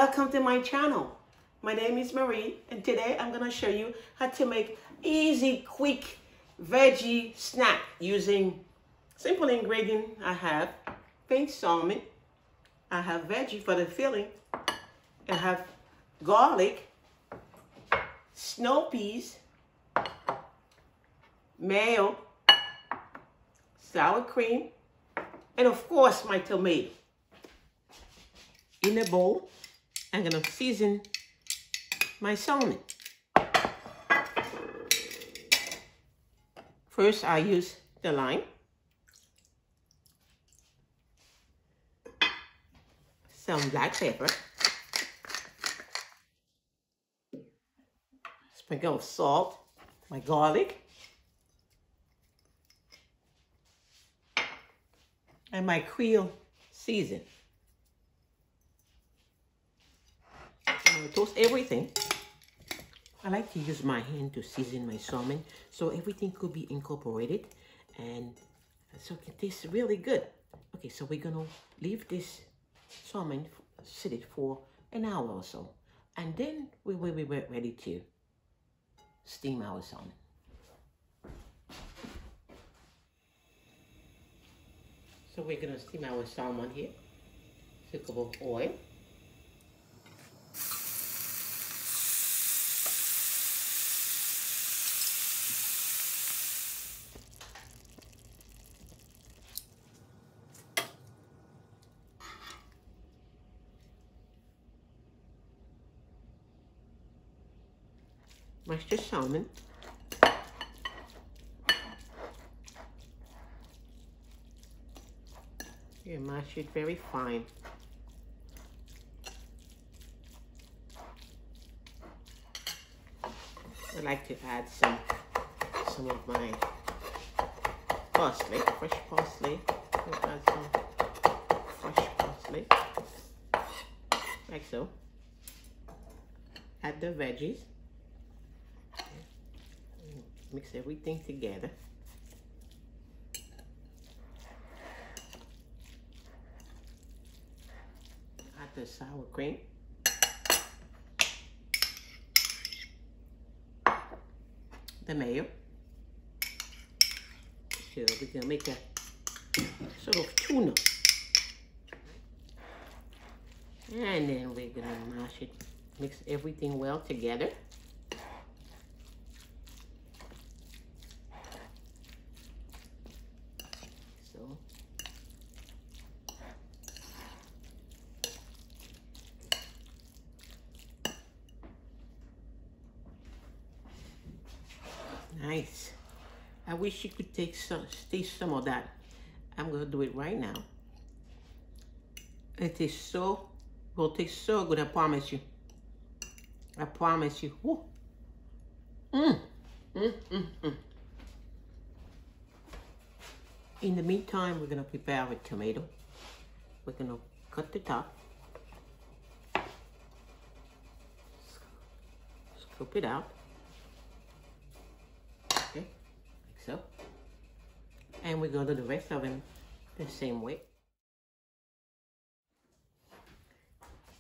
Welcome to my channel. My name is Marie, and today I'm going to show you how to make easy, quick veggie snack using simple ingredient. I have pink salmon, I have veggie for the filling, I have garlic, snow peas, mayo, sour cream, and of course my tomato. In a bowl, I'm going to season my salmon. First, I use the lime, some black pepper, sprinkle of salt, my garlic, and my Creole season. I'm going to toast everything. I like to use my hand to season my salmon so everything could be incorporated and so it can taste really good. Okay, so we're going to leave this salmon sit for an hour or so, and then we will be ready to steam our salmon. So we're going to steam our salmon here. 1 cup of oil. Mash the salmon. You mash it very fine. I like to add some of my parsley, fresh parsley. I'll add some fresh parsley, like so. Add the veggies. Mix everything together. Add the sour cream. The mayo. So we're gonna make a sort of tuna. And then we're gonna mash it, mix everything well together. Nice. I wish you could taste some of that. I'm gonna do it right now. It is so, will taste so good, I promise you. I promise you. Woo. In the meantime, we're gonna prepare our tomato. We're gonna cut the top. Scoop it out. Okay, like so. And we're going to do the rest of them the same way.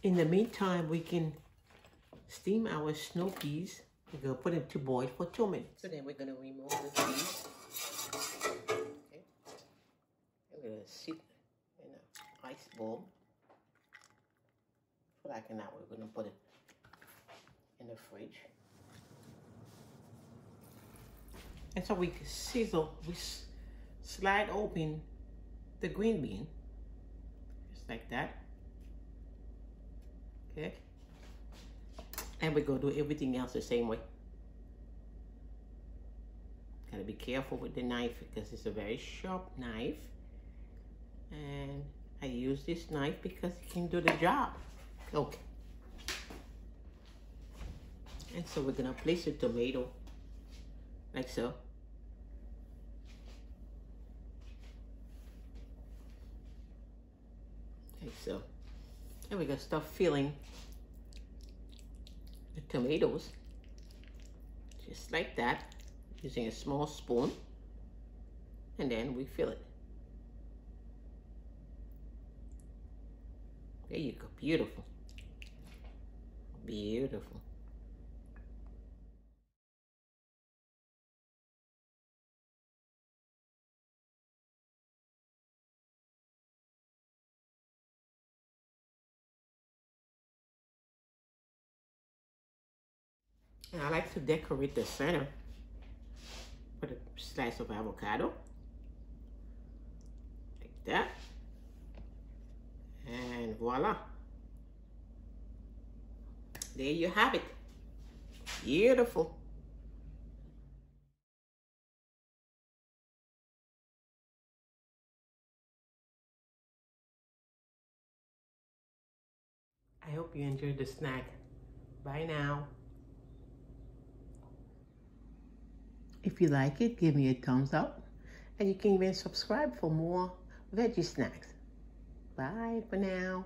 In the meantime, we can steam our snow peas. We're going to put it to boil for 2 minutes. So then we're going to remove the peas. Okay. We're going to sit in an ice bowl for like an hour. We're going to put it in the fridge. And so we sizzle, we slide open the green bean, just like that, okay? And we're gonna do everything else the same way. Gotta be careful with the knife because it's a very sharp knife. And I use this knife because it can do the job. Okay. And so we're gonna place the tomato like so. Like so. And we're gonna start filling the tomatoes just like that, using a small spoon, and then we fill it. There you go, beautiful. Beautiful. And I like to decorate the center with a slice of avocado, like that. And voila. There you have it. Beautiful. I hope you enjoyed the snack. Bye now. If you like it, give me a thumbs up. And you can even subscribe for more veggie snacks. Bye for now.